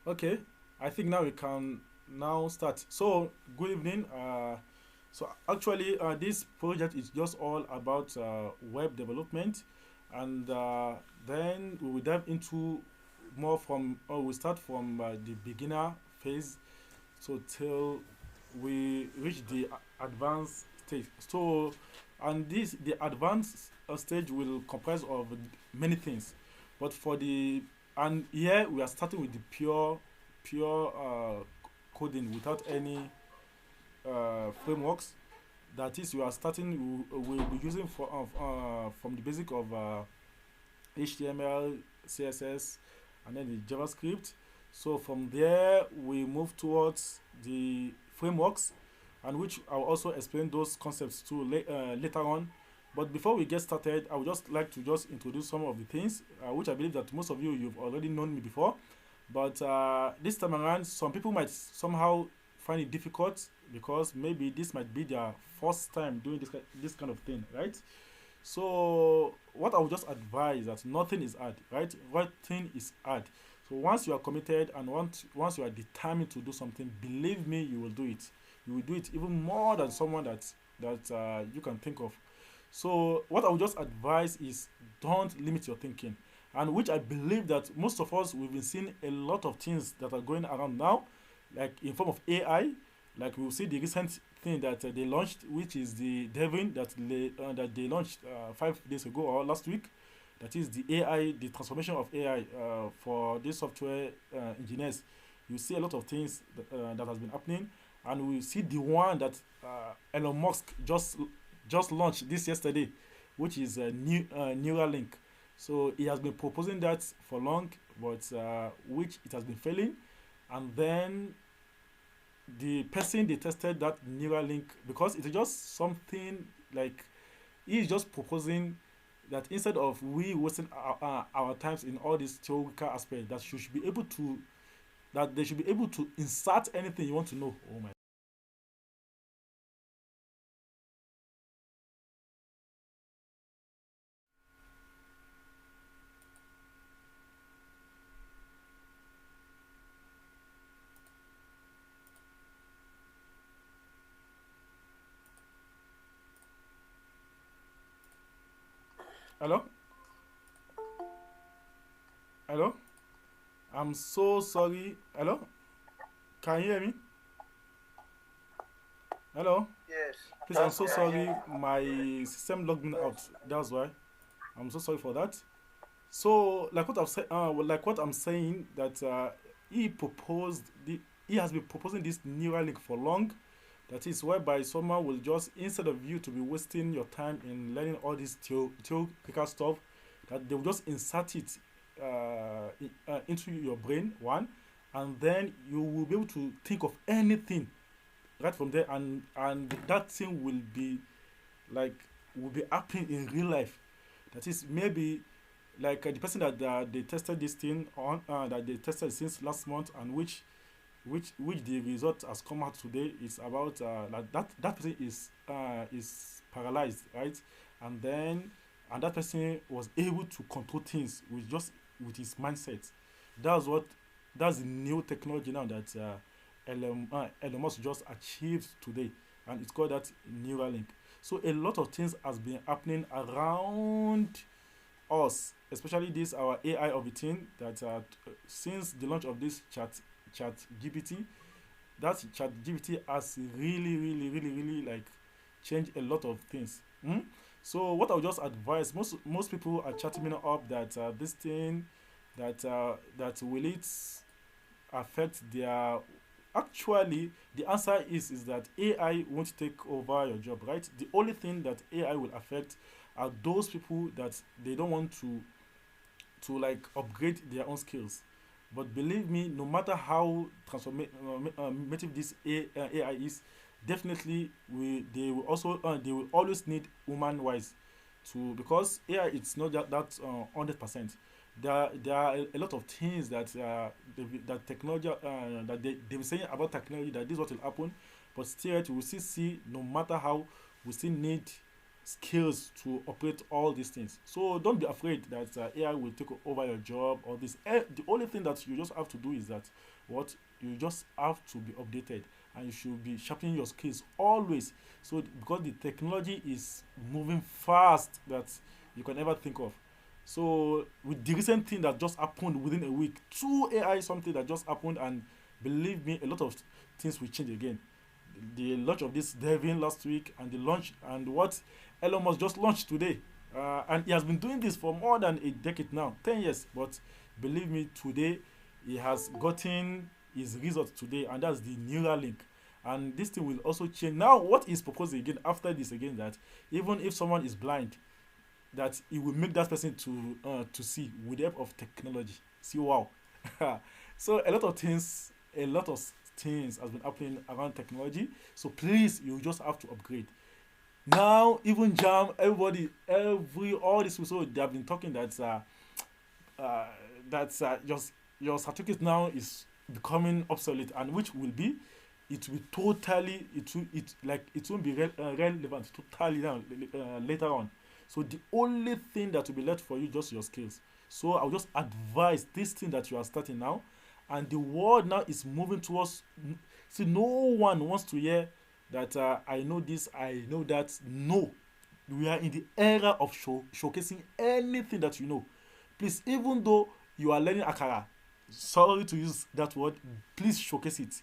Okay, I think now we can now start. So, good evening. So actually, this project is just all about web development, and then we will dive into more from. We start from the beginner phase, so till we reach the advanced stage. So, and this the advanced stage will comprise of many things, but for the and here we are starting with the pure coding without any frameworks. That is, we are starting. We'll be using from the basic of HTML, CSS, and then the JavaScript. So from there, we move towards the frameworks, and which I'll also explain those concepts too later on. But before we get started, I would just like to just introduce some of the things, which I believe that most of you've already known me before. But this time around, some people might somehow find it difficult because maybe this might be their first time doing this kind of thing, right? So what I would just advise that nothing is hard, right? Nothing is hard. So once you are committed and once you are determined to do something, believe me, you will do it. You will do it even more than someone that you can think of. So what I would just advise is don't limit your thinking, and which I believe that most of us we've been seeing a lot of things that are going around now, like in form of AI. Like we'll see the recent thing that they launched, which is the Devin that they launched 5 days ago or last week. That is the AI, the transformation of AI for these software engineers. You see a lot of things that has been happening, and we see the one that Elon Musk just launched this yesterday, which is Neuralink. So he has been proposing that for long, but which it has been failing. And then the person they tested that Neuralink, because it's just something like he is just proposing that instead of we wasting our times in all these theoretical aspects, that you should be able to that they should be able to insert anything you want to know. Oh my. Hello, hello. I'm so sorry. Hello, can you hear me? Hello. Yes, Please, I'm so we can hear sorry. you. My system logged me out. That's why. I'm so sorry for that. So, like what I'm saying, that he proposed he has been proposing this Neuralink for long. That is whereby someone will just instead of you to be wasting your time in learning all this theoretical stuff, that they will just insert it into your brain one, and then you will be able to think of anything right from there, and that thing like will be happening in real life. That is maybe like the person that they tested this thing on that they tested since last month, and which the result has come out today is about like that person is paralyzed, right? And then and that person was able to control things with just with his mindset. That's what that's the new technology now that Elon Musk just achieved today, and it's called that Neuralink. So a lot of things has been happening around us, especially this our AI of the thing that since the launch of this chat GPT, that chat GPT has really like changed a lot of things. Hmm? So what I would just advise most people are chatting me up that this thing that will it affect their actually the answer is that AI won't take over your job, right? The only thing that AI will affect are those people that they don't want to like upgrade their own skills. But believe me, no matter how transformative this AI is, definitely they will also they will always need human wise to because AI it's not that 100%. There are a lot of things that that technology that they were saying about technology that this is what will happen, but still we will still see no matter how we still need skills to operate all these things. So don't be afraid that AI will take over your job or this. The only thing that you just have to do is that what you just have to be updated, and you should be sharpening your skills always. So because the technology is moving fast that you can never think of. So with the recent thing that just happened within a week, two AI something that just happened, and believe me, a lot of things will change again. The launch of this Devin last week, and the launch and what Elon Musk just launched today. And he has been doing this for more than a decade now, 10 years. But believe me, today he has gotten his results today, and that's the Neuralink. And this thing will also change. Now, what is proposed again after this again, that even if someone is blind, that it will make that person to see with the help of technology. See, wow. So a lot of things has been happening around technology. So please, you just have to upgrade. Now, even Jam, everybody, every all this so they have been talking uh, that your certificate now is becoming obsolete, and which will be, it will totally, it won't be relevant totally now later on. So the only thing that will be left for you just your skills. So I'll just advise this thing that you are starting now, and the world now is moving towards. See, no one wants to hear that I know this, I know that. No, we are in the era of showcasing anything that you know. Please, even though you are learning akara, sorry to use that word, please showcase it.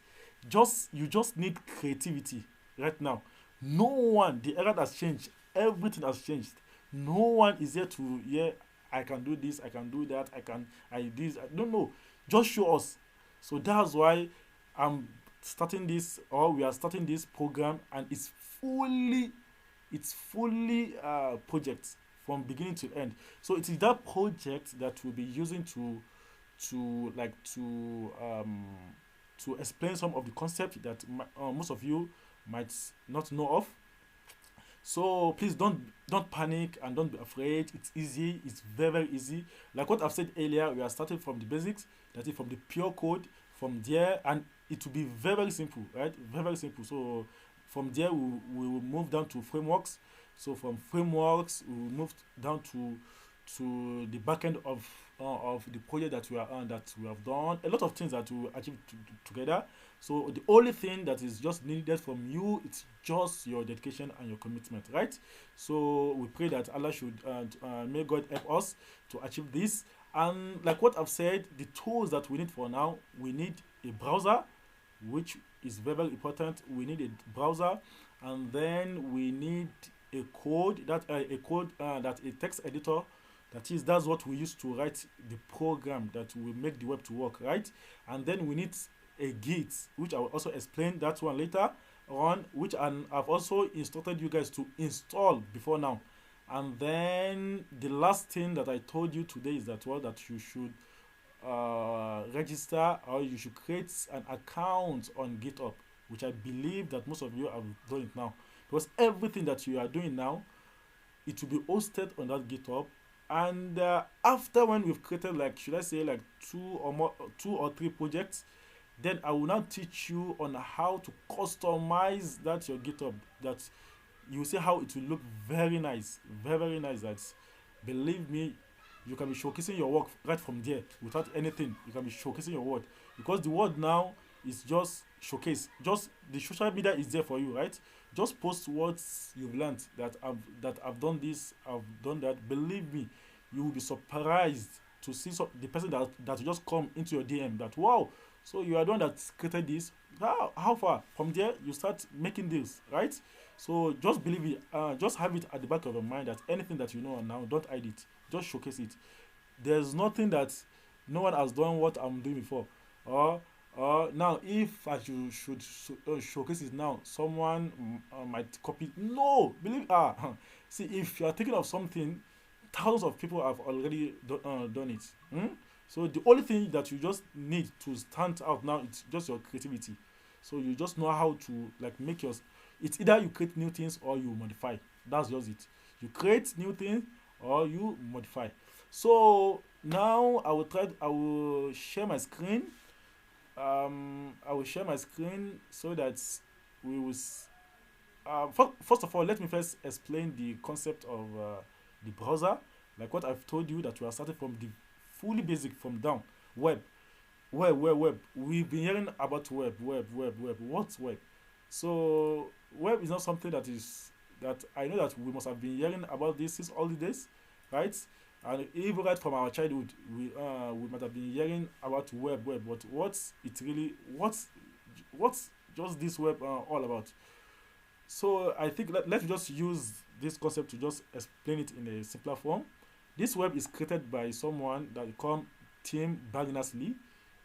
You just need creativity right now. No one, the era has changed, everything has changed. No one is here to, yeah, I can do this, I can do that, I this, no, no, just show us. So that's why I'm starting this, or we are starting this program, and it's fully project from beginning to end. So it is that project that we'll be using to explain some of the concepts that most of you might not know of. So please don't panic and don't be afraid. It's easy. It's very, very easy. Like what I've said earlier, we are starting from the basics. That is from the pure code. From there, and it will be very, very simple, right? Very, very simple. So from there, we will move down to frameworks. So from frameworks, we will move down to the back end of the project that we are on, that we have done. A lot of things that we achieve together. So the only thing that is just needed from you, it's just your dedication and your commitment, right? So we pray that Allah should, may God help us to achieve this. And like what I've said, the tools that we need for now, we need a browser, which is very, very important. We need a browser, and then we need a text editor. That's what we use to write the program that will make the web to work, right? And then we need a Git, which I will also explain that one later on, which I've also instructed you guys to install before now. And then the last thing that I told you today is that you should register, or you should create an account on GitHub, which I believe that most of you have done it now. Because everything that you are doing now, it will be hosted on that GitHub. And after, when we've created, like, should I say, like two or three projects, then I will now teach you on how to customize that your GitHub. That you will see how it will look very nice, very, very nice. That, believe me, you can be showcasing your work right from there without anything. You can be showcasing your work, because the world now is just showcase. Just the social media is there for you, right? Just post what you've learned, that I've done this, I've done that. Believe me, you will be surprised to see the person that will just come into your DM, that, wow, so you are the one that created this. How far from there you start making deals, right? So just believe it. Just have it at the back of your mind that anything that you know now, don't hide it. Just showcase it. There's nothing that no one has done what I'm doing before. Or now, if I should showcase it now, someone might copy. No, believe. See, if you are thinking of something, thousands of people have already done it. So the only thing that you just need to stand out now is just your creativity. So you just know how to, like, make your. It's either you create new things or you modify. That's just it. You create new things or you modify. So now I will share my screen. I will share my screen so that we will first of all, let me first explain the concept of the browser. Like what I've told you, that we are starting from the fully basic from down. Web, web. We've been hearing about web. What's web? So web is not something that I know that we must have been hearing about this since all the days, right? And even right from our childhood, we might have been hearing about web. But what's just this web all about? So I think let's just use this concept to just explain it in a simpler form. This web is created by someone that we call Tim Berners-Lee.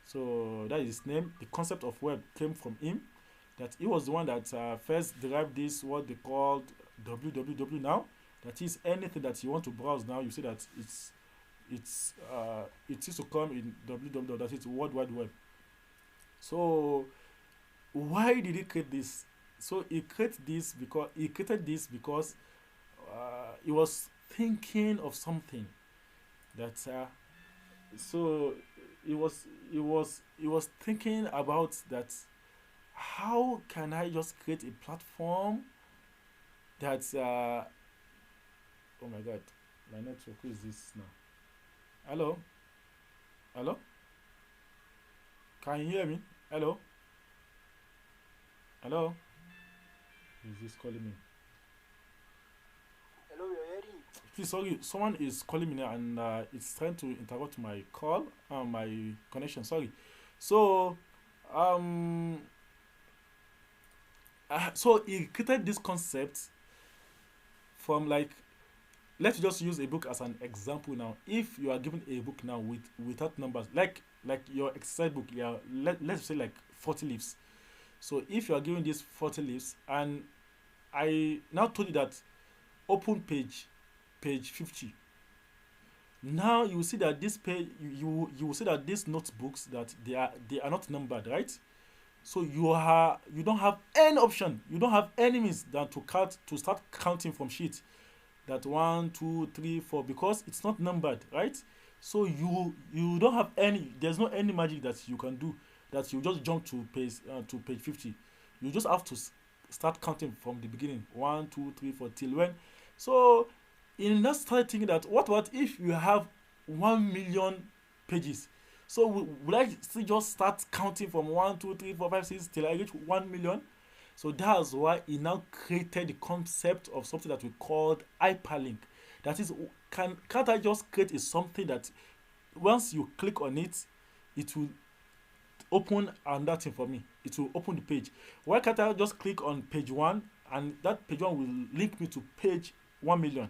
So that is his name. The concept of web came from him. That he was the one that first derived this what they called www now. That is anything that you want to browse now. You see that it used to come in www. That is World Wide Web. So why did he create this? So he created this because he was thinking of something that so he was thinking about that. How can I just create a platform that oh my god, my network, who is this now? Hello, hello, can you hear me? Hello, hello, who is this calling me? Hello, you're hearing? Please, sorry, someone is calling me now, and it's trying to interrupt my call, my connection. Sorry. So, um, so he created this concept from like, let's just use a book as an example now. If you are given a book now without numbers, like your exercise book, yeah, let's say like 40 leaves. So if you are given these 40 leaves, and I now told you that open page 50. Now you will see that this page, you will see that these notebooks, that they are not numbered, right? So you don't have any option, you don't have any means than to start counting from sheet, that one, two, three, four, because it's not numbered, right? So you don't have any, there's no any magic that you can do, that you just jump to page 50. You just have to start counting from the beginning, one, two, three, four, till when. So in that started thinking that what if you have 1 million pages? So would I still just start counting from one, 2, 3, 4, 5, 6 till I reach 1 million? So that's why he now created the concept of something that we called hyperlink. That is, can't I just create a something that once you click on it, it will open another thing for me. It will open the page. Why can't I just click on page one, and that page one will link me to page 1 million?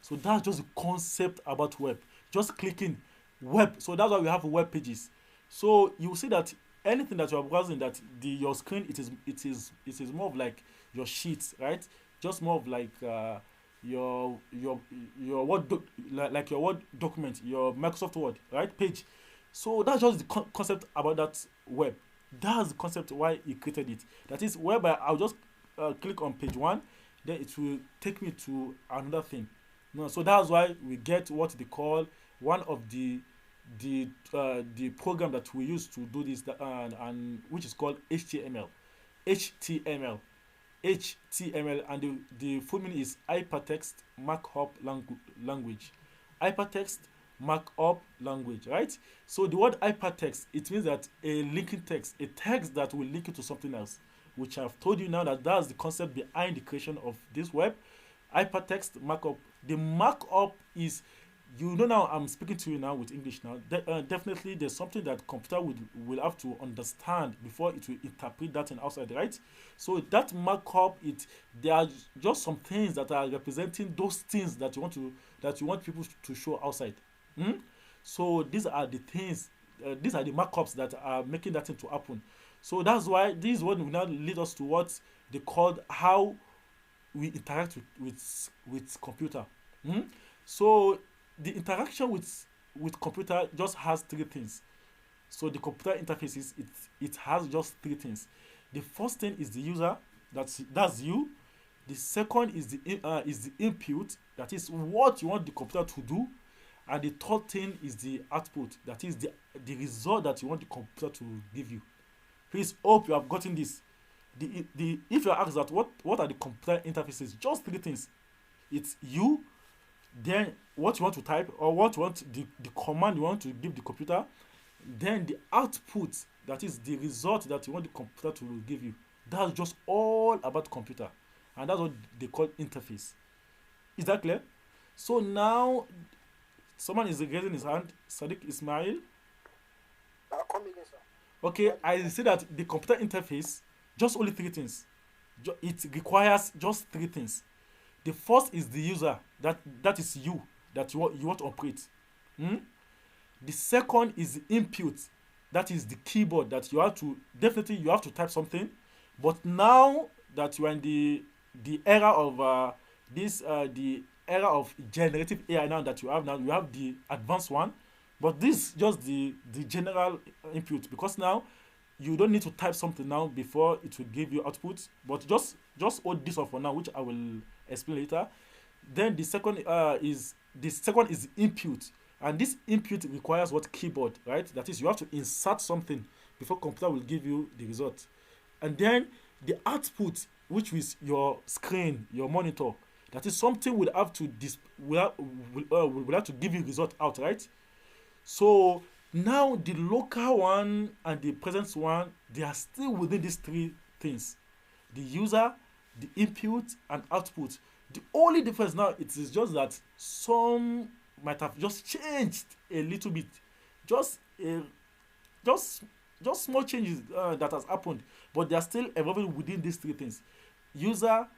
So that's just the concept about web. Just clicking web. So that's why we have web pages. So you will see that anything that you are browsing, that your screen, it is more of like your sheets, right? Just more of like your like your Word document, your Microsoft Word, right? Page. So that's just the concept about that web. That's the concept why he created it. That is whereby I'll just click on page one, then it will take me to another thing. No, so that's why we get what they call one of the program that we use to do this, and which is called HTML. HTML. HTML, and the full meaning is Hypertext Markup Language. Hypertext Markup Language, right? So the word hypertext, it means that a linking text, a text that will link you to something else, which I've told you now that that's the concept behind the creation of this web. Hypertext markup. The markup is, now I'm speaking to you now with English now. Definitely, there's something that computer will have to understand before it will interpret that in outside, right? So that markup, there are just some things that are representing those things that you want people to show outside. Hmm? So these are the things. These are the markups that are making that thing to happen. So that's why this one will now lead us to what they called how we interact with computer. Hmm? So the interaction with computer just has three things. So the computer interfaces, it has just three things. The first thing is the user, that's you. The second is the input, that is what you want the computer to do. And the third thing is the output, that is the result that you want the computer to give you. Please hope you have gotten this. The if you're asked that what are the computer interfaces, just three things. It's you, then what you want to type, or what you want, the command you want to give the computer, then the output, that is the result that you want the computer to give you. That's just all about computer, and that's what they call interface. Is that clear? So now someone is raising his hand. Sadiq Ismail. Come again, sir. Okay, I see that the computer interface, just only three things. It requires just three things. The first is the user, that is you, that you want to operate. Hmm? The second is the input, that is the keyboard, that you have to, definitely you have to type something. But now that you are in the era of the era of generative AI, now that you have the advanced one. But this just the general input, because now you don't need to type something now before it will give you output. But just hold this one for now, which I will explain later. Then the second is input, and this input requires what? Keyboard, right? That is, you have to insert something before computer will give you the result. And then the output, which is your screen, your monitor, that is something will have to will have to give you result out, right? So now the local one and the present one, they are still within these three things: the user, the input, and output. The only difference now, it is just that some might have just changed a little bit, just a just just small changes that has happened, but they are still evolving within these three things: user,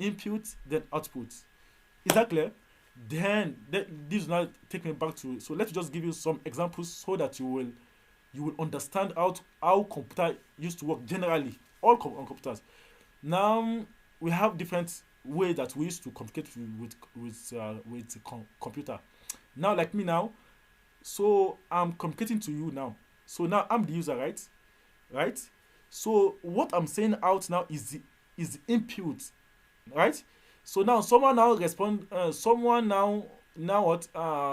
input, then output. Is that clear? Then this now take me back to, so let's just give you some examples so that you will understand how computer used to work generally, all on computers. Now we have different ways that we used to communicate with computer. Now, like me now, so I'm communicating to you now. So now I'm the user, right? Right. So what I'm saying out now is the input, right? So now someone now respond. Someone now what?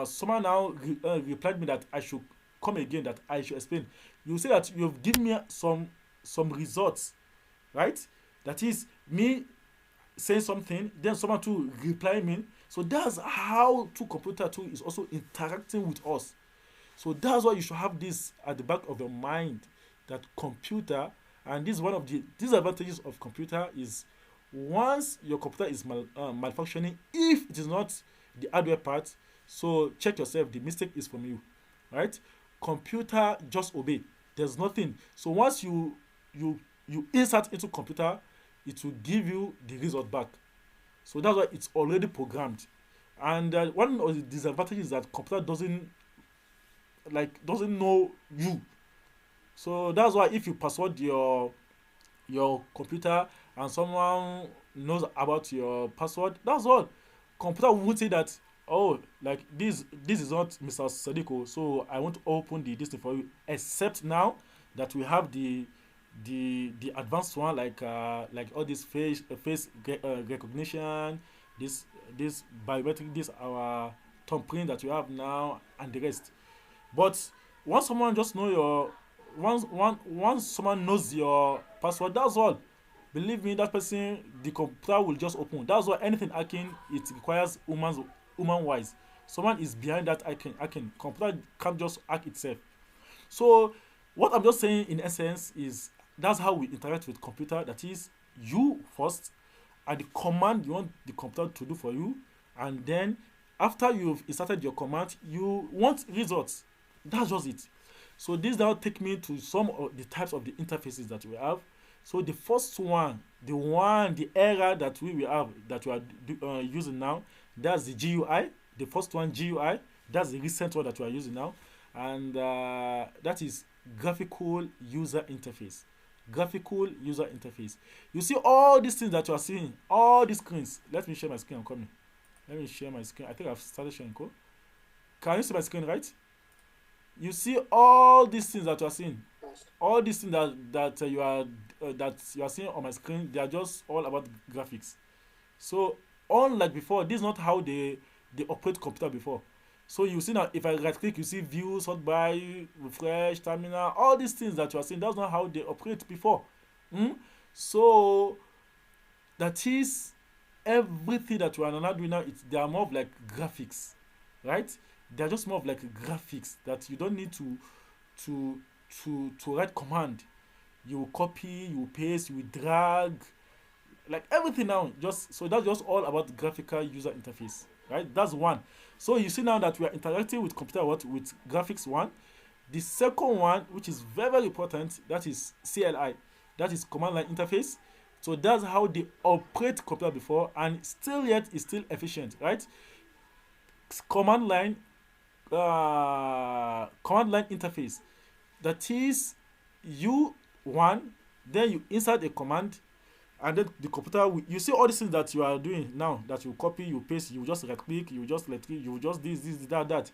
Someone now replied me that I should come again. That I should explain. You say that you've given me some results, right? That is me saying something, then someone to reply me. So that's how two computer two is also interacting with us. So that's why you should have this at the back of your mind, that computer, and this is one of the disadvantages of computer is, once your computer is malfunctioning, if it is not the hardware part, so check yourself, the mistake is from you, right? Computer just obey. There's nothing. So once you insert into computer, it will give you the result back. So that's why it's already programmed. And one of the disadvantages is that computer doesn't know you. So that's why if you password your computer and someone knows about your password, that's all. Computer won't say that, oh, like this is not Mr. Sadiko, so I want to open this thing for you. Except now that we have the advanced one, like all this recognition, this biometric, this our thumbprint that we have now, and the rest. But once someone just know your once someone knows your password, that's all. Believe me, that person, the computer will just open. That's why anything hacking, it requires human wise. Someone is behind that hacking. Computer can't just hack itself. So what I'm just saying in essence is, that's how we interact with computer. That is, you first, and the command you want the computer to do for you, and then after you've inserted your command, you want results. That's just it. So this now take me to some of the types of the interfaces that we have. So the first one, the era that we will have, that we are using now, that's the GUI. The first one, GUI, that's the recent one that we are using now, and that is graphical user interface. Graphical user interface. You see all these things that you are seeing, all these screens. Let me share my screen. I'm coming. Let me share my screen. I think I've started sharing code. Can you see my screen, right? You see all these things that you are seeing, all these things that you are seeing on my screen. They are just all about graphics. So unlike before, this is not how they operate computer before. So you see now, if I right click, you see view, sort by, refresh, terminal, all these things that you are seeing. That's not how they operate before. Hmm? So that is everything that we are now doing now. They are more of like graphics, right? They are just more of like graphics that you don't need to to write command. You copy, you paste, you drag, like everything now. Just so that's just all about graphical user interface, right? That's one. So you see now that we are interacting with computer what with graphics one. The second one, which is very very important, that is CLI, that is command line interface. So that's how they operate computer before, and still yet is still efficient, right? Command line, command line interface. That is, you one, then you insert a command, and then the computer will, you see all these things that you are doing now, that you copy, you paste, you just right click, you just let click, you just this that.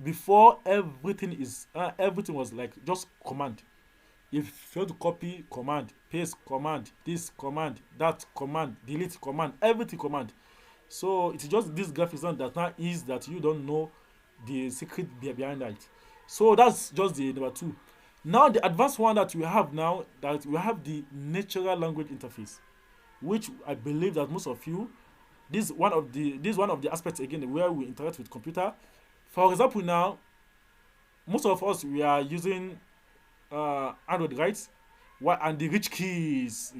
Before everything is everything was like just command. If you want to copy, command, paste, command, this command, that command, delete command, everything command. So it's just this graphics that now is that you don't know the secret behind that. So that's just the number two. Now the advanced one that we have now, that we have the natural language interface, which I believe that most of you, this one of the aspects again where we interact with computer. For example, now most of us we are using Android, right? Why and the rich kids,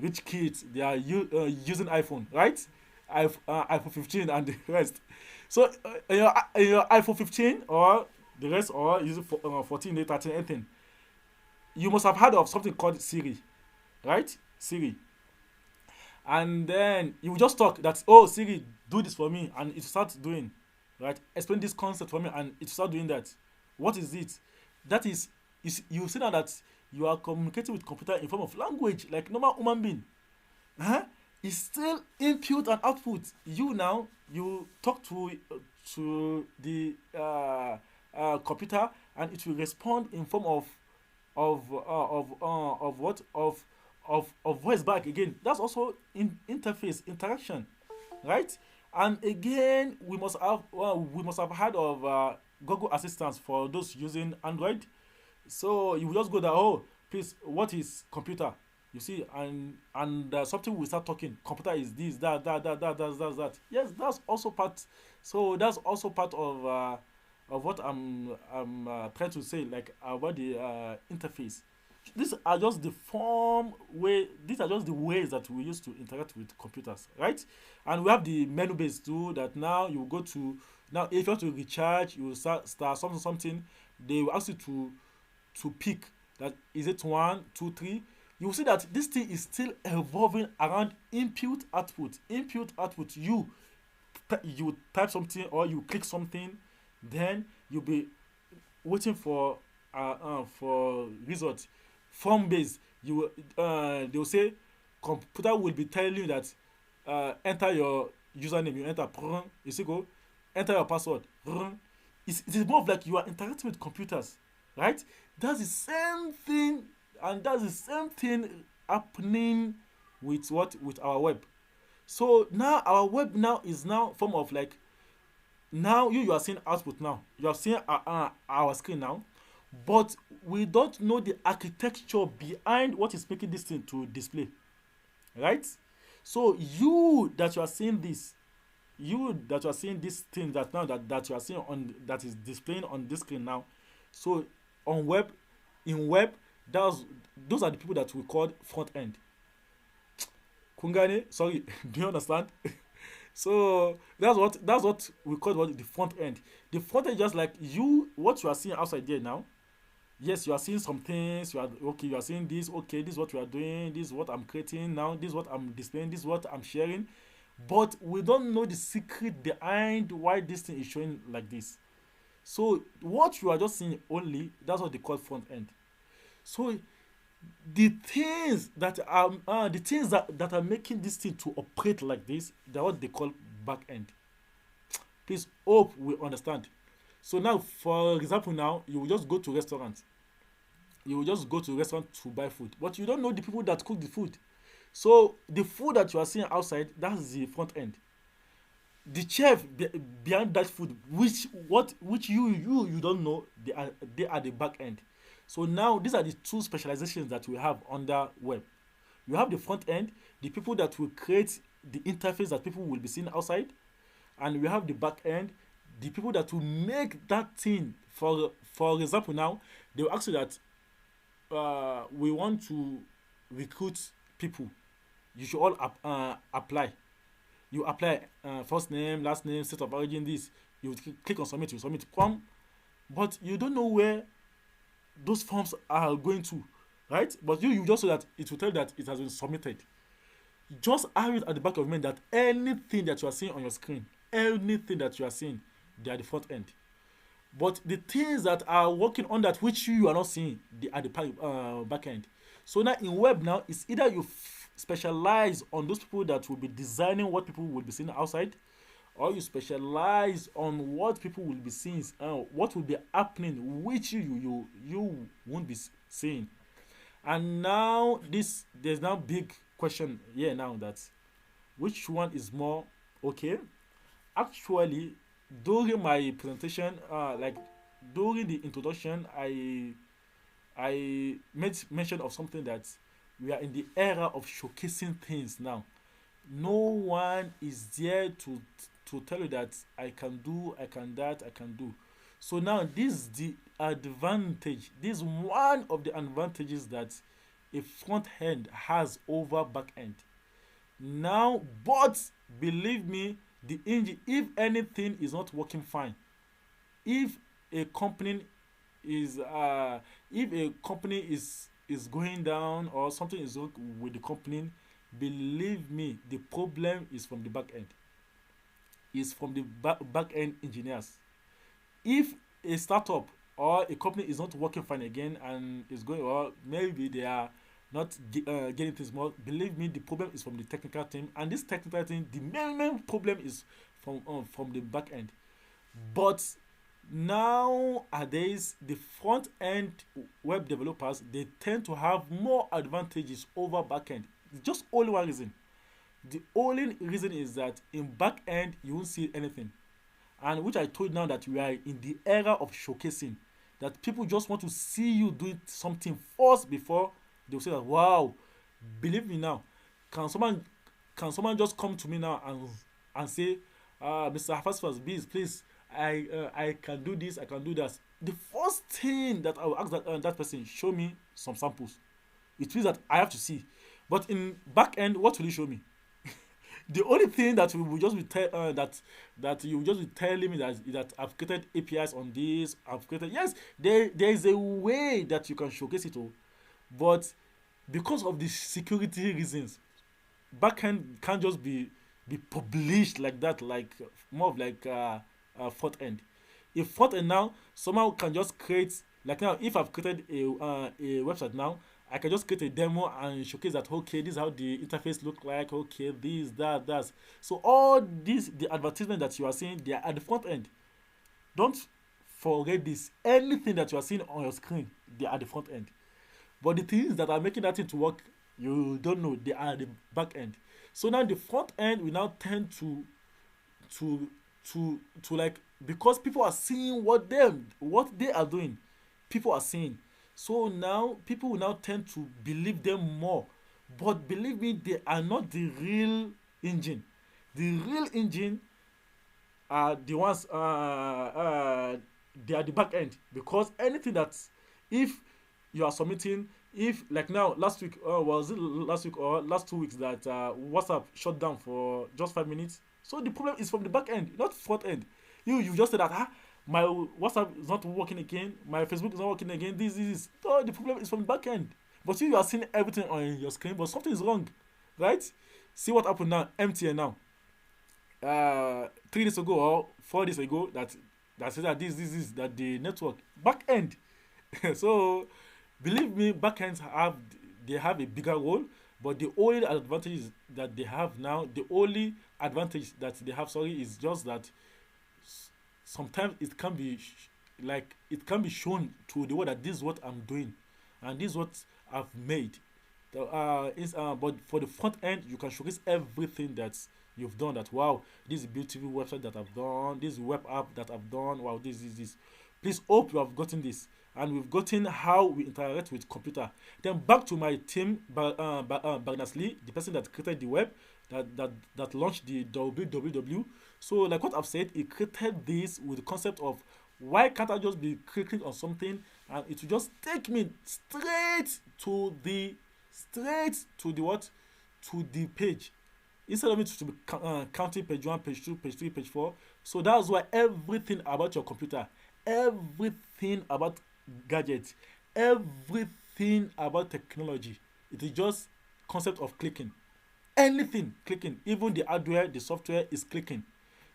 they are using iPhone, right? iPhone 15 and the rest. So your iPhone 15 or the rest, or using 14, 13, anything, you must have heard of something called Siri, right? Siri. And then you just talk that, oh Siri, do this for me, and it starts doing, right? Explain this concept for me, and it start doing that. What is it? That is you see now that you are communicating with computer in form of language like normal human being. Huh? It's still input and output. You now you talk to the computer, and it will respond in form of what of voice back again. That's also in interface interaction, right? And again, we must have heard of Google Assistance for those using Android. So you will just go there. Oh, please, what is computer? You see, and something will start talking. Computer is this, that. Yes, that's also part. So that's also part of what I'm trying to say, like about the interface. These are just the form way. These are just the ways that we used to interact with computers, right? And we have the menu based too. That now you go to, now if you want to recharge, you start something something. They will ask you to pick that, is it one, two, three. You will see that this thing is still evolving around input output. You type something or you click something, then you'll be waiting for results. Form based, they will say computer will be telling you that enter your username, you enter prrrn, you see go enter your password prrrn. It is more of like you are interacting with computers, right? That's the same thing, and that's the same thing happening with what, with our web. So now our web now is now form of like, now you are seeing output, now you are seeing our screen now, but we don't know the architecture behind what is making this thing to display, right? So you that you are seeing this thing that now that you are seeing on, that is displaying on this screen now. So on web, in web, that's those are the people that we call front end. Kungane, sorry, do you understand? So that's what we call what the front end. The front end is just like you, what you are seeing outside there now. Yes, you are seeing some things. You are okay. You are seeing this. Okay, this is what we are doing. This is what I'm creating now. This is what I'm displaying. This is what I'm sharing. But we don't know the secret behind why this thing is showing like this. So what you are just seeing only, that's what they call front end. So the things that are making this thing to operate like this, they're what they call back end. Please hope we understand. So now, for example, now you will just go to restaurant. You will just go to restaurant to buy food, but you don't know the people that cook the food. So the food that you are seeing outside, that's the front end. The chef behind that food, which you don't know, they are the back end. So now these are the two specializations that we have under web. You have the front end, the people that will create the interface that people will be seeing outside, and we have the back end, the people that will make that thing. For example, now they will ask you that we want to recruit people. You should all apply. You apply first name, last name, state of origin. This you click on submit. You submit form, but you don't know where those forms are going to, right? But you just so that it will tell you that it has been submitted. Just have it at the back of your mind that anything that you are seeing on your screen, anything that you are seeing, they are the front end. But the things that are working on that which you are not seeing, they are the back end. So now in web now, it's either you specialize on those people that will be designing what people will be seeing outside, or you specialize on what people will be seeing, what will be happening, which you won't be seeing. And now there's now big question here now that which one is more okay. Actually, during my presentation, like during the introduction, I made mention of something that we are in the era of showcasing things now. No one is there to tell you that I can do, I can that, I can do. So now this is the advantage. This is one of the advantages that a front end has over back end. Now, but believe me, the engine, if anything is not working fine, if a company is going down or something is wrong with the company, believe me, the problem is from the back end. Is from the back end engineers. If a startup or a company is not working fine again and is going, or maybe they are not getting things more, believe me, the problem is from the technical team. And this technical team, the main problem is from the back end. But nowadays, the front end web developers, they tend to have more advantages over back end. Just only one reason. The only reason is that in back end you won't see anything, and which I told now that we are in the era of showcasing. That people just want to see you doing something first before they will say that wow, believe me now. Can someone just come to me now and say, Mr. Hafas Biz, please, I can do this, I can do that. The first thing that I will ask that person, show me some samples. It means that I have to see. But in back end, what will you show me? The only thing that we will just be that you will just be telling me that I've created APIs on this, I've created, yes, there is a way that you can showcase it all, but because of the security reasons, backend can't just be published like that, like more of like front end. If front end now, someone can just create, like now, if I've created a website now, I can just create a demo and showcase that, okay, this is how the interface look like, okay, this, that. So all these, the advertisement that you are seeing, they are at the front end. Don't forget this. Anything that you are seeing on your screen, they are at the front end. But the things that are making that thing to work, you don't know, they are at the back end. So now the front end will now tend to like, because people are seeing what they are doing, people are seeing. So now people will now tend to believe them more. But believe me, they are not the real engine. The real engine are the ones they are the back end, because anything that, if you are submitting, if like now last week, was it last week or last 2 weeks that WhatsApp shut down for just 5 minutes. So the problem is from the back end, not front end. You just said that my WhatsApp is not working again, my Facebook is not working again, this. So the problem is from the back end. But you are seeing everything on your screen, but something is wrong, right? See what happened now, MTN now. 3 days ago or 4 days ago, that said that this that the network back end. So believe me, back ends have a bigger role, but the only advantage that they have now, the only advantage that they have, is just that sometimes it can be it can be shown to the world that this is what I'm doing and this is what I've made. But for the front end, you can showcase everything that you've done. That wow, this is a beautiful website that I've done. This is a web app that I've done. Wow, this. Please hope you have gotten this. and we've gotten how we interact with computer. Then back to my team, Berners-Lee, the person that created the web, that launched the www. So like what I've said, he created this with the concept of why can't I just be clicking on something and it will just take me straight to the what, to the page, instead of me to be counting page 1, page 2, page 3, page 4. So that's why everything about your computer, everything about gadgets, everything about technology, it is just concept of clicking. Anything clicking, even the hardware, the software is clicking.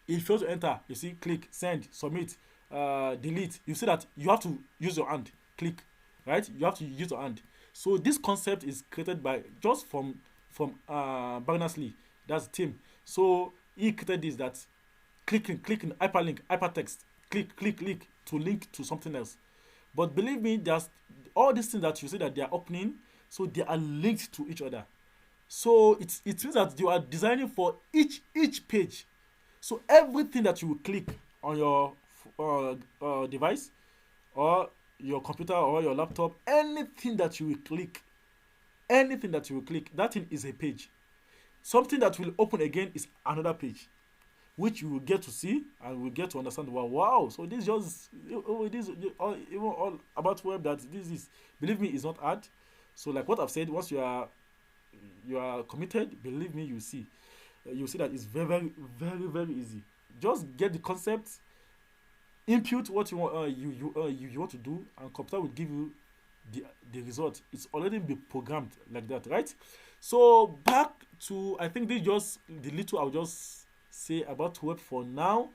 If you want to enter, you see click, send, submit, delete. You see that you have to use your hand, click, right? You have to use your hand. So this concept is created by just from Berners-Lee, that's the team. So he created this, that clicking, hyperlink, hypertext, click to link to something else. But believe me, there's all these things that you see that they are opening, so they are linked to each other. So it means that you are designing for each page. So everything that you will click on your device, or your computer or your laptop, anything that you will click, that thing is a page. Something that will open again is another page, which you will get to see and will get to understand. Wow, so this just this even all about web, that this is, believe me, is not hard. So like what I've said, once you are committed, believe me, you see that it's very easy. Just get the concept, input what you want, you want to do, and computer will give you the the result. It's already been programmed like that, right? So back to, I think this is just the little I'll just say about web for now.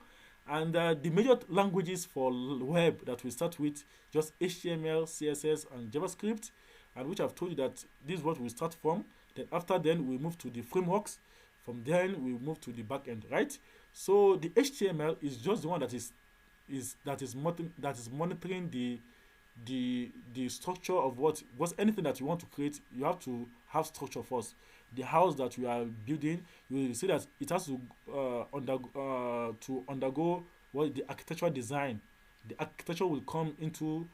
And the major languages for web that we start with, just HTML, CSS, and JavaScript, and which I've told you that this is what we start from. Then after then we move to the frameworks. From then we move to the back end, right? So the HTML is just the one that is monitoring the structure of what's anything that you want to create. You have to have structure first. The house that you are building, you will see that it has to undergo what the architectural design. The architecture will come into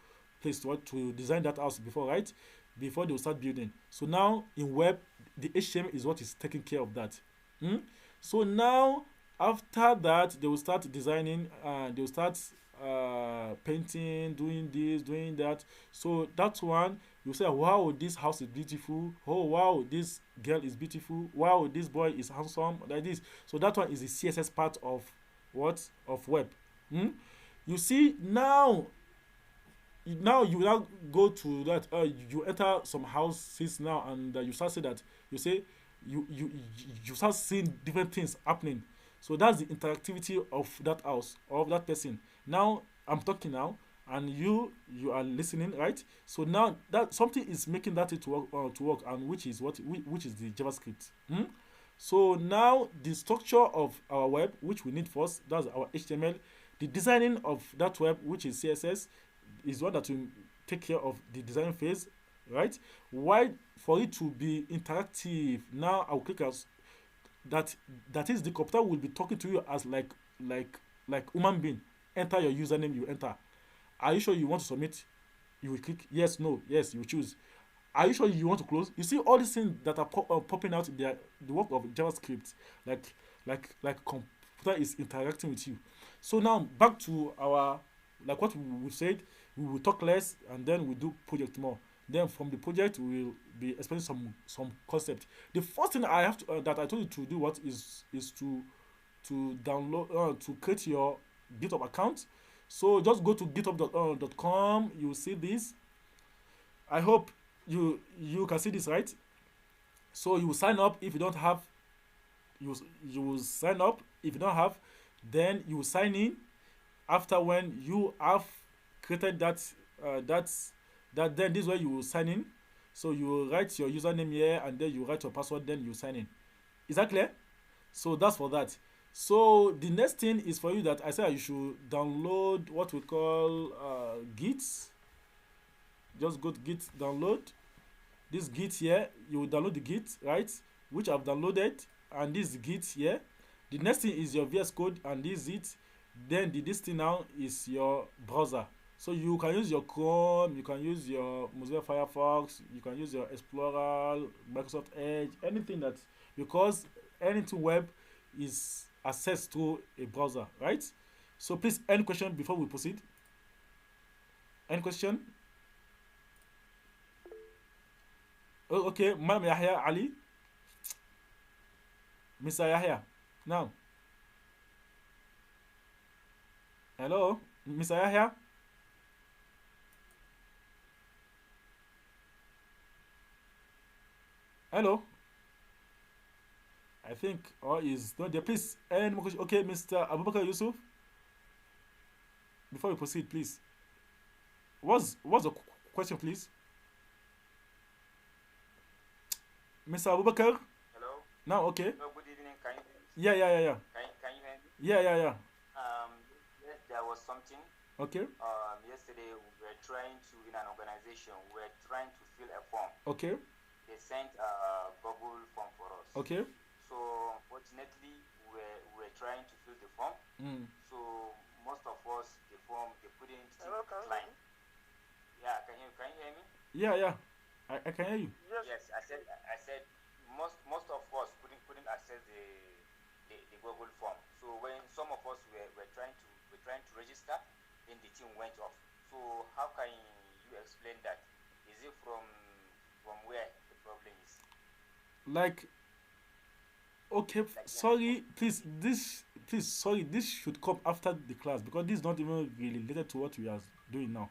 place to design that house before, right? Before they will start building. So now in web, the HTML is what is taking care of that. Hmm? So now after that, they will start designing. They will start painting, doing this, doing that. So that one, you say, wow, this house is beautiful. Oh wow, this girl is beautiful. Wow, this boy is handsome, like this. So that one is the CSS part of what, of web. Hmm? You see now you now go to that, you enter some houses now, and you start say that, you say, you start seeing different things happening. So that's the interactivity of that house, of that person. Now I'm talking now, and you are listening, right? So now that something is making that to work, and which is the JavaScript. Hmm? So now the structure of our web, which we need first, that's our HTML. The designing of that web, which is CSS, is one that will take care of the design phase, right? Why, for it to be interactive, now I'll click as that. That is, the computer will be talking to you as like human being. Enter your username, you enter. Are you sure you want to submit? You will click yes, no, yes, you choose. Are you sure you want to close? You see all these things that are popping out. They are the work of JavaScript. Like computer is interacting with you. So now back to our, like what we said, we will talk less and then we do project more. Then from the project we will be explaining some concept. The first thing I have to that I told you to do, what is to download, to create your GitHub account. So just go to github.com. You will see this. I hope you can see this, right? So you will sign up. If you don't have, you will sign up. If you don't have, then you will sign in. After, when you have created that, then this is where you will sign in. So you will write your username here, and then you write your password, then you sign in. Is that clear? So that's for that. So the next thing is for you, that I said you should download what we call Git. Just go to Git, download this Git here. You will download the Git, right, which I've downloaded, and this Git here. The next thing is your VS Code, and this is it. Then this thing now is your browser. So you can use your Chrome, you can use your Mozilla Firefox, you can use your Explorer, Microsoft Edge, anything that, because anything web is accessed through a browser, right? So please, any question before we proceed? Any question? Oh, okay, Madam Yahya Ali, Mr. Yahya. Now, hello, Mr. Yahya. Hello. I think, or is not there. Please, any more question? Okay, Mr. Abubakar Yusuf. Before we proceed, please. What's the question, please? Mr. Abubakar. Hello. Now, okay. Hello, good evening. Can you hear me? Yeah, yeah, yeah, yeah. Can you hear me? Yeah, yeah, yeah. Um, yes, there was something. Okay, Yesterday we were trying to, in an organization, we were trying to fill a form. okay, They sent a Google form for us. okay. So unfortunately, we were trying to fill the form. Mm. So most of us, the form they couldn't Hello, can you hear decline. me? Yeah, can you hear me? Yeah, yeah. I can hear you. Yes. Yes, I said most of us couldn't access the Google form. So when some of us were trying to register, then the team went off. So how can you explain that? Is it from where the problem is? Like, okay, Like sorry, please, sorry, this should come after the class because this is not even related to what we are doing now.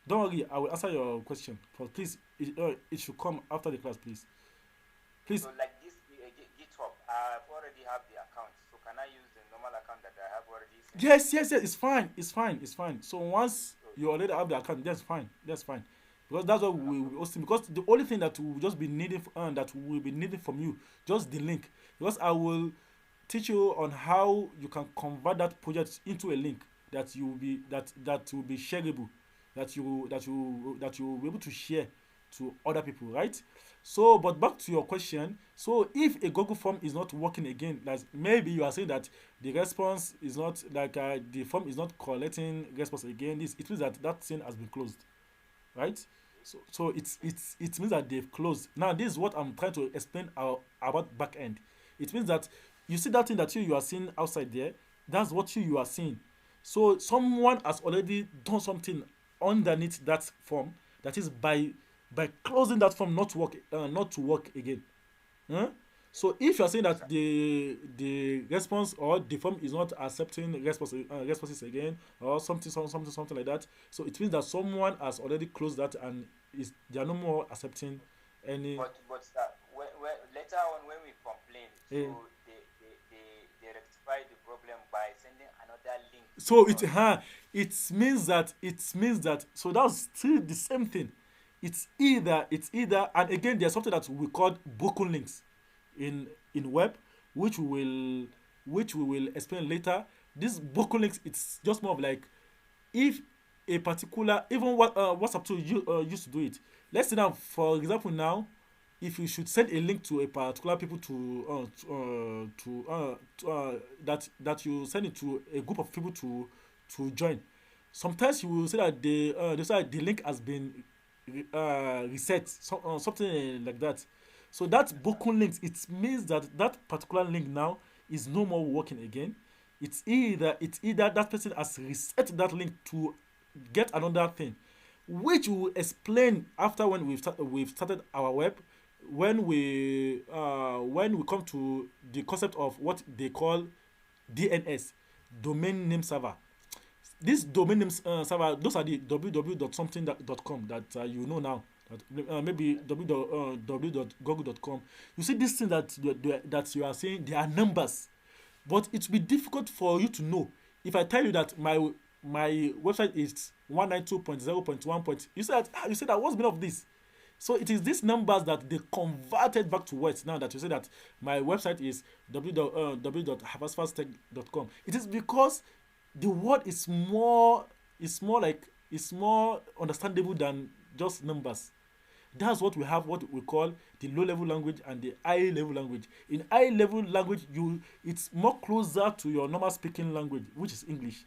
Don't worry, I will answer your question. But please, it should come after the class, please. Please, so like this GitHub, I already have the account. So can I use the normal account that I have already set? yes, yes, yes, it's fine, it's fine, it's fine. So once So you already have the account, that's fine, that's fine. Because that's what no we will problem. also, because the only thing that we will just be needing, that we will be needing from you, just the link. Because I will teach you on how you can convert that project into a link that you will be that will be shareable, that you will be able to share to other people, right? So, but back to your question. So, if a Google form is not working again, like maybe you are saying that the response is not like the form is not collecting response again, this it means that that thing has been closed, right? So it means that they've closed. Now this is what I'm trying to explain about back end. It means that you see that thing that you are seeing outside there. That's what you are seeing. So someone has already done something underneath that form. That is by closing that form not to work again. Huh? So if you are saying that the response or the form is not accepting responses again or something like that, so it means that someone has already closed that and is they are no more accepting any. But when later on when we complained, eh, so they rectified the problem by sending another link so to us. it means that so that's still the same thing. It's either and again there's something that we call broken links in web, which we will explain later. This broken links, it's just more of like if a particular even what WhatsApp tool used to do it. Let's say now, for example, now if you should send a link to a particular people that you send it to a group of people to join. Sometimes you will say that they say the link has been reset, something like that. So that broken links, it means that that particular link now is no more working again. It's either that person has reset that link to get another thing, which we will explain after when we've started our web. When we come to the concept of what they call DNS, domain name server. This domain name server, those are the www.something.com that you know now. That, maybe www.google.com. You see this thing that you are saying, they are numbers, but it will be difficult for you to know. If I tell you that my website is 192.0.1. You said that what's the meaning of this? So it is these numbers that they converted back to words now that you say that my website is www.havasfasttech.com. It is because the word is more understandable than just numbers. That's what we have, what we call the low level language and the high level language. In high level language, it's more closer to your normal speaking language, which is English.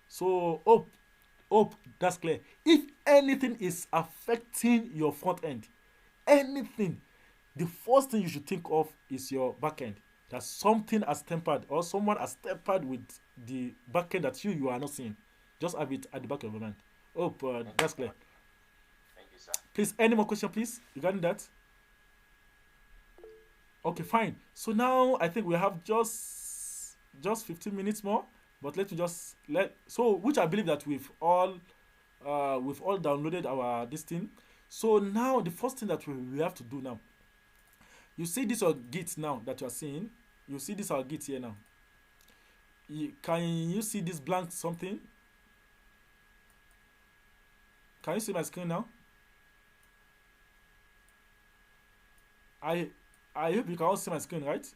So hope Hope that's clear. If anything is affecting your front end, anything, the first thing you should think of is your back end. That something has tempered or someone has tempered with the back end that you are not seeing. Just have it at the back of your mind. Hope Thank you that's so clear. much. Thank you, sir. Please, any more question, please, regarding that? Okay, fine. So now I think we have just 15 minutes more, but let me just let so which I believe that we've all downloaded our this thing. So now the first thing that we have to do now, you see this our git now that you are seeing. You see this our git here now. Can you see this blank something? Can you see my screen now? I I hope you can all see my screen, right?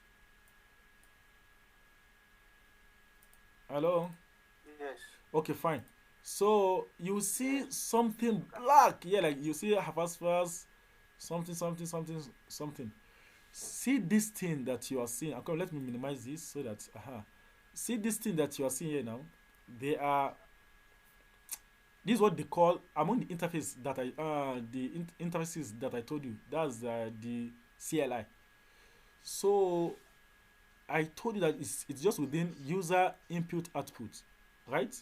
Hello. Yes. Okay, fine. So you see something black, yeah, like you see Havaspas, something. See this thing that you are seeing. Okay, let me minimize this so that see this thing that you are seeing here now. They are this is what they call among the interface that interfaces that I told you. That's the CLI. So I told you that it's just within user input output, right?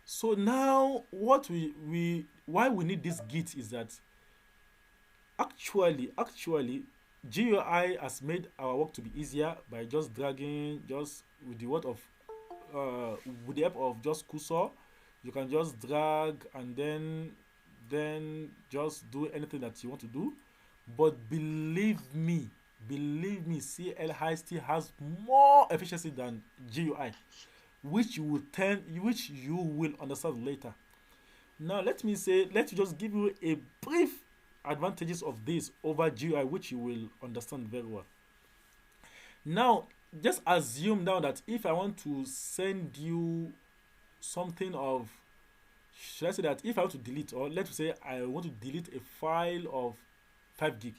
So now what we why we need this git is that actually GUI has made our work to be easier by just dragging just with the word of uh with the help of just cursor. You can just drag and then just do anything that you want to do. But believe me, CLI still has more efficiency than GUI, which you will understand later. Now let me just give you a brief advantages of this over GUI, which you will understand very well. Now, just assume now that if I want to send you something of, should I say that if I want to delete, or let's say I want to delete a file of 5 gig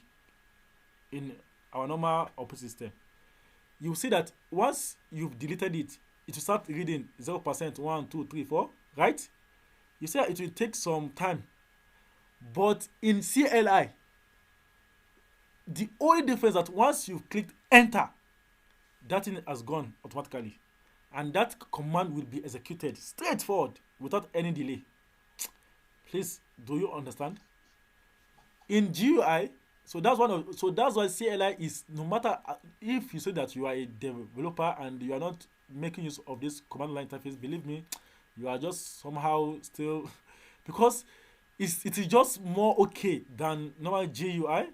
in our normal operating system, you see that once you've deleted it, it will start reading 0%, 1, 2, 3, 4, right? You see that it will take some time. But in CLI, the only difference that once you've clicked enter, that thing has gone automatically. And that command will be executed straightforward without any delay. Please, do you understand? In GUI, so that's why CLI is, no matter if you say that you are a developer and you are not making use of this command line interface, believe me, you are just somehow still because it is just more okay than normal GUI.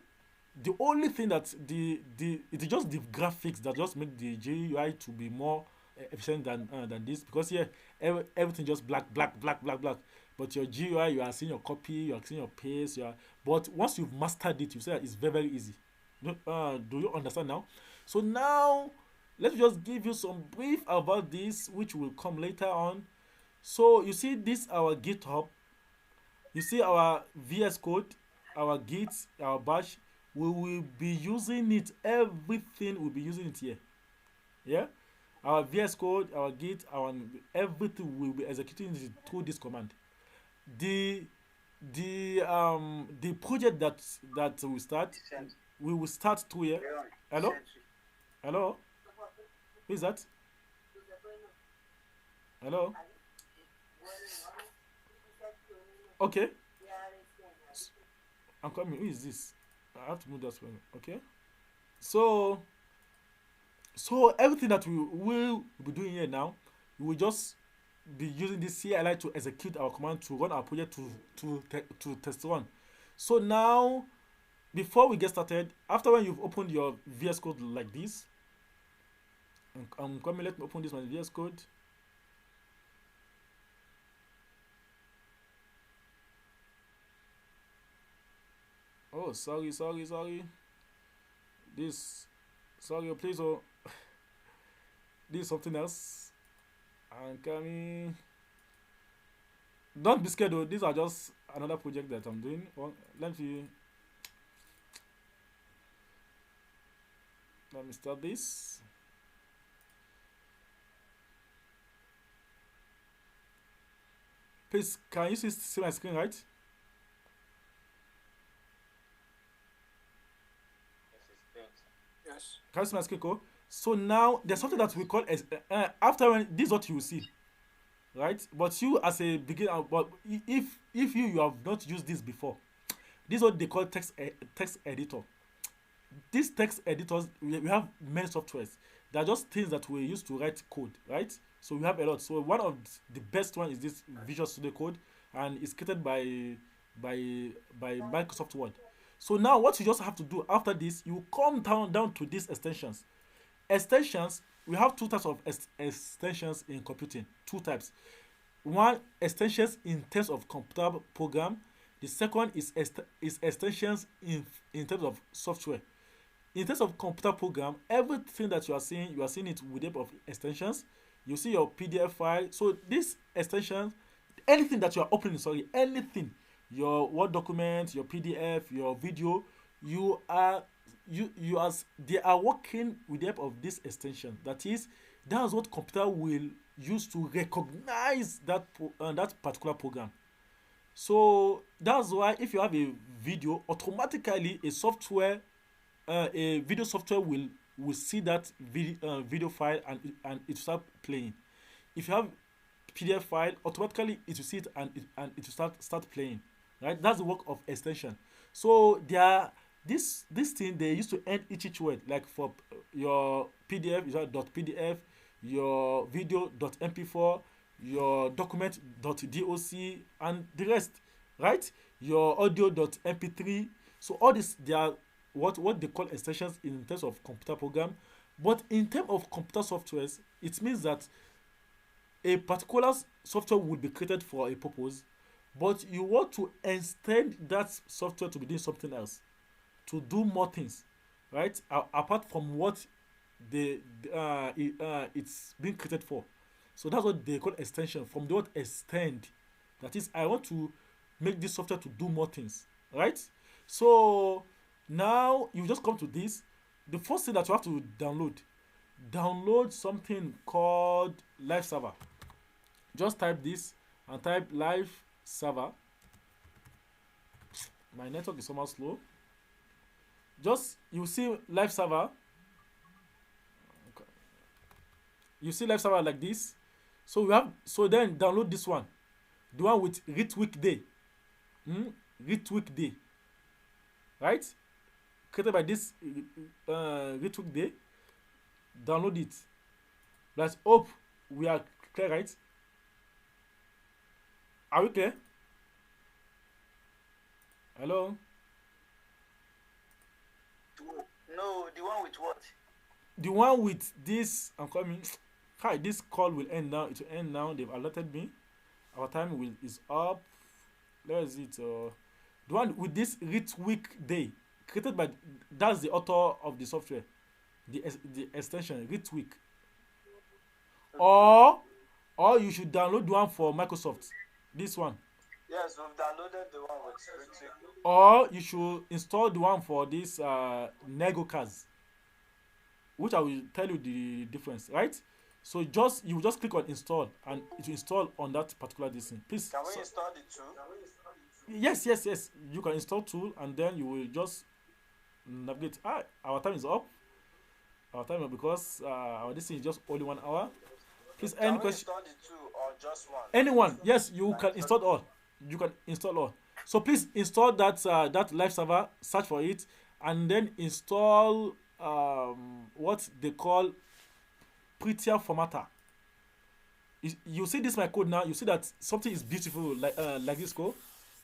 The only thing that the it is just the graphics that just make the GUI to be more efficient than this, because here everything just black. But your GUI, you are seeing your copy, you are seeing your paste, but once you've mastered it, you say that it's very easy. Do you understand now? So now let's just give you some brief about this, which will come later on. So you see this our GitHub, you see our VS Code, our Git, our Bash. We will be using it. Everything will be using it here. Yeah, our VS Code, our Git, our everything will be executing it through this command. The the project that we start, we will start through here. Hello, hello. Who is that? Hello. Okay, I'm coming. Who is this? I have to move that one. Okay. So everything that we will be doing here now, we will just be using this CLI to execute our command to run our project to test one. So now, before we get started, after when you've opened your VS Code like this, I'm coming. Let me open this my VS Code. Oh, sorry. This, sorry, please. Oh, this is something else. And coming. Don't be scared though. These are just another project that I'm doing. Well, let me start this. Please, can you see my screen, right? Yes, it's paint. Yes. Can you see my screen, Ko? So now there's something that we call as after when this is what you will see, right? But you as a beginner, but if you have not used this before, this is what they call text editor. These text editors, we have many softwares. They're just things that we use to write code, right? So we have a lot. So one of the best one is this Visual Studio Code, and it's created by Microsoft Word. So now what you just have to do after this, you come down to these extensions. Extensions, we have two types of extensions in computing. Two types. One, extensions in terms of computer program. The second is extensions in terms of software. In terms of computer program, everything that you are seeing it with the help of extensions. You see your PDF file. So this extension, anything that you are opening, sorry, anything, your Word document, your PDF, your video, you as they are working with the help of this extension. That's what computer will use to recognize that particular program. So that's why if you have a video, automatically a video software will see that video file, and it will start playing. If you have PDF file, automatically it will see it, and it will start playing. Right? That's the work of extension. So they are this thing they used to end each word, like for your PDF you have .pdf, your video .mp4, your document .doc, and the rest, right? Your audio .mp3. So all this, they are what they call extensions in terms of computer program. But in terms of computer softwares, it means that a particular software will be created for a purpose, but you want to extend that software to be doing something else, to do more things, right? Apart from what it's being created for. So that's what they call extension, from the word extend. That is, I want to make this software to do more things, right? So now you just come to this. The first thing that you have to download something called Live Server. Just type this and type Live Server. My network is somehow slow. Just you see Live Server. You see Live Server like this. So then download this one, the one with Ritwik Day. Ritwik Day, right? Created by this Ritwik Day. Download it. Let's hope we are clear, right? Are we clear? Hello? No, the one with what? The one with this, I'm coming. Hi, this call will end now. It will end now. They've alerted me. Our time is up. Where is it? The one with this Ritwik Day, created by, that's the author of the software, the extension Ritwik. Or you should download the one for Microsoft. This one. Yes, we've downloaded the one with Ritwik. Or you should install the one for this NegoCast, which I will tell you the difference, right? So you just click on install, and it will install on that particular thing. Please. Can we install the tool? Yes. You can install tool, and then you will just navigate. Our time is up. Because this thing is just only 1 hour. Please, any question? Can we install the two or just one? Anyone? Yes, you can install all. You can install all. So please install that Live Server. Search for it, and then install what they call Prettier Formatter. You see this my code now. You see that something is beautiful like this code.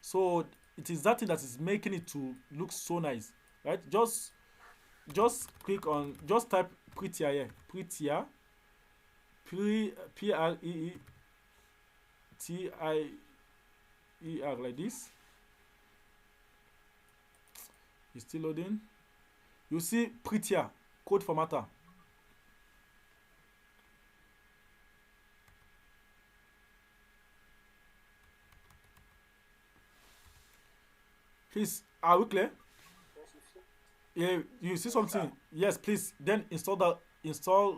So it is that thing that is making it to look so nice, right? Just click on, just type Prettier here. Prettier, Preeter, like this. It's still loading. You see Prettier code formatter. Please, are we clear? Yeah, you see something? Yes, please. Then install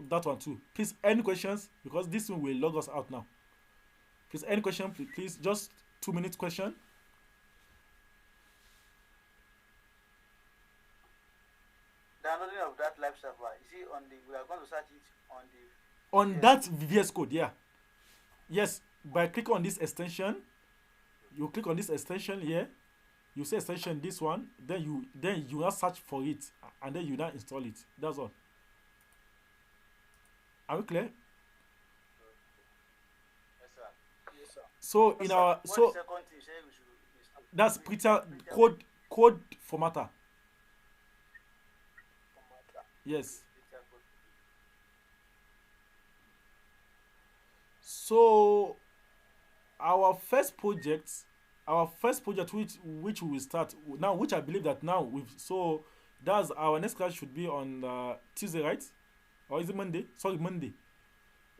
that one too. Please, any questions? Because this one will log us out now. Please, any question, please, just 2 minutes question. Downloading of that live server. Is it on the? We are going to search it on the On VS that Code. VS Code, yeah. Yes, by click on this extension, you click on this extension here, you say extension this one, then you now search for it, and then you now install it. That's all. Are we clear? Yes, sir. Yes, sir. So Yes, in sir. our What so the second thing you say we should install? that's We printer printer code formatter. formatter. Yes. Printer code. So our first project which we will start now, which I believe that now we've so that's our next class should be on Tuesday, right? Or is it Monday? Sorry, Monday.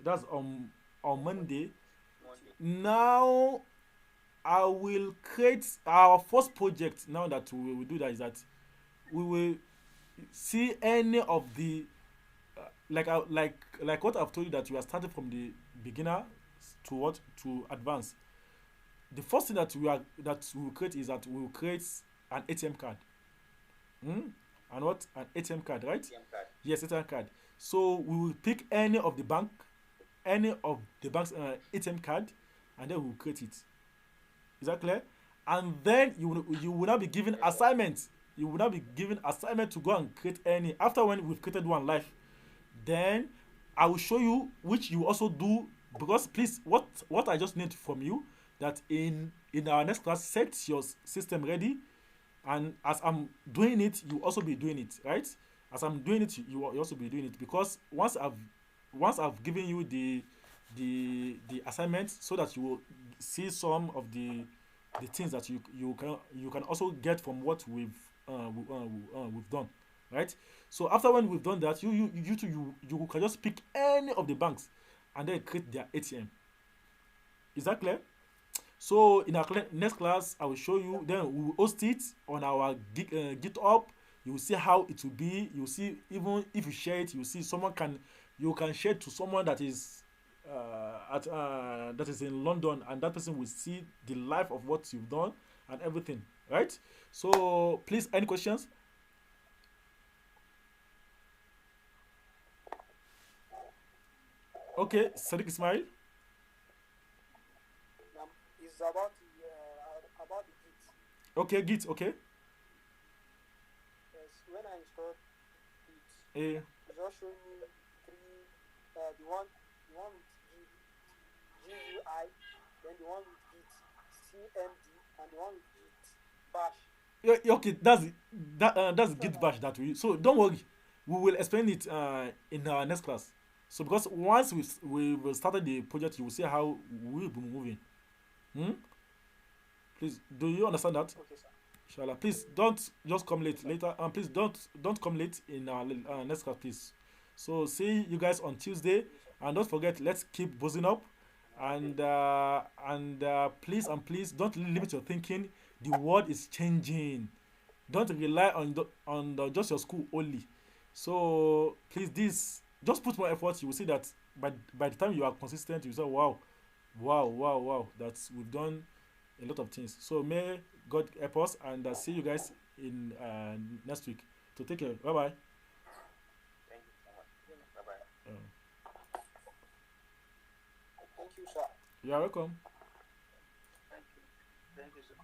That's on Monday. Monday. Now I will create our first project. Now that we will do that is that we will see any of the like what I've told you, that we are starting from the beginner to what to advance. The first thing that we will create is that we will create an ATM card. Hmm? And what an ATM card, right? ATM card. Yes, ATM card. So we will pick any of the bank's ATM card, and then we will create it. Is that clear? And then you will not be given Yes, sir. assignments. You will not be given assignment to go and create any. After when we've created one live, then I will show you which you also do, because please, what I just need from you, that in our next class, set your system ready, and as I'm doing it, you also be doing it, right? As I'm doing it, you also be doing it, because once I've given you the assignment, so that you will see some of the things that you can also get from what we've done, right? So after when we've done that, you can just pick any of the banks and then create their ATM. Is that clear? So in our next class, I will show you. Then we will host it on our GitHub. You will see how it will be. You will see, even if you share it, you will see you can share it to someone that is in London, and that person will see the life of what you've done and everything, right? So please, any questions? Okay, Sadiq Ismail. It's about the Git. Okay, Git. Okay. Yes. When I installed Git, Eh, it's just showing me three. The one with GUI, then the one with Git CMD, and the one with Git Bash. yeah, yeah, okay, that's Git bash that we. So don't worry, we will explain it in our next class. So because once we will started the project, you will see how we will be moving. Hmm? Please, do you understand that? Okay, sir. Inshallah. Please don't just come late later. Please don't come late in our next class, please. So see you guys on Tuesday, and don't forget, let's keep buzzing up, and please and please don't limit your thinking. The world is changing. Don't rely just your school only. So please, this just put more effort. You will see that by the time you are consistent, you say, wow, wow, wow, wow, that we've done a lot of things. So may God help us, and see you guys in next week. So take care. Bye bye. Thank you so much. Bye bye. Thank you, sir. You are welcome. Thank you. Thank you, sir.